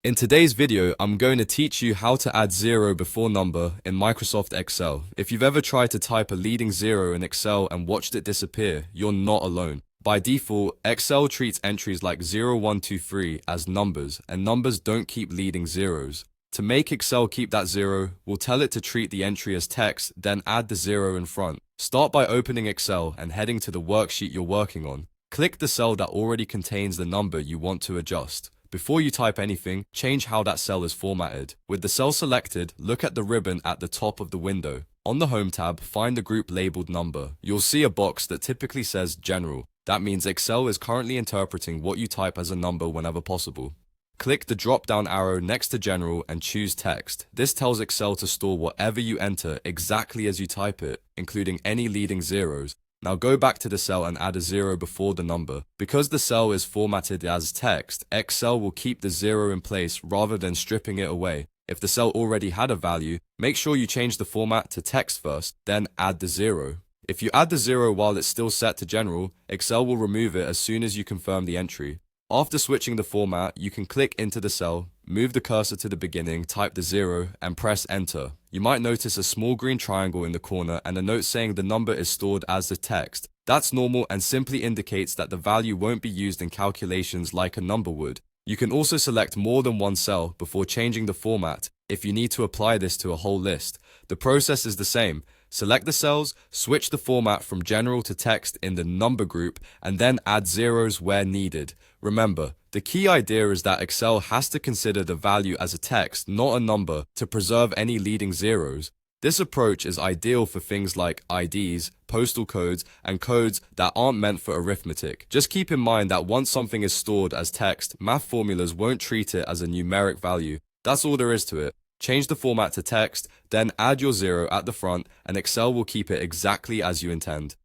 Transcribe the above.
In today's video, I'm going to teach you how to add zero before number in Microsoft Excel. If you've ever tried to type a leading zero in Excel and watched it disappear, you're not alone. By default, Excel treats entries like 0, 1, 2, 3 as numbers, and numbers don't keep leading zeros. To make Excel keep that zero, we'll tell it to treat the entry as text, then add the zero in front. Start by opening Excel and heading to the worksheet you're working on. Click the cell that already contains the number you want to adjust. Before you type anything, change how that cell is formatted. With the cell selected, look at the ribbon at the top of the window. On the Home tab, find the group labeled number. You'll see a box that typically says General. That means Excel is currently interpreting what you type as a number whenever possible. Click the drop-down arrow next to General and choose Text. This tells Excel to store whatever you enter exactly as you type it, including any leading zeros. Now go back to the cell and add a zero before the number. Because the cell is formatted as text, Excel will keep the zero in place rather than stripping it away. If the cell already had a value, make sure you change the format to text first, then add the zero. If you add the zero while it's still set to general, Excel will remove it as soon as you confirm the entry. After switching the format, you can click into the cell, move the cursor to the beginning, type the zero, and press enter. You might notice a small green triangle in the corner and a note saying the number is stored as the text. That's normal and simply indicates that the value won't be used in calculations like a number would. You can also select more than one cell before changing the format if you need to apply this to a whole list. The process is the same. Select the cells, switch the format from general to text in the number group, and then add zeros where needed. Remember, the key idea is that Excel has to consider the value as a text, not a number, to preserve any leading zeros. This approach is ideal for things like IDs, postal codes, and codes that aren't meant for arithmetic. Just keep in mind that once something is stored as text, math formulas won't treat it as a numeric value. That's all there is to it. Change the format to text, then add your zero at the front, and Excel will keep it exactly as you intend.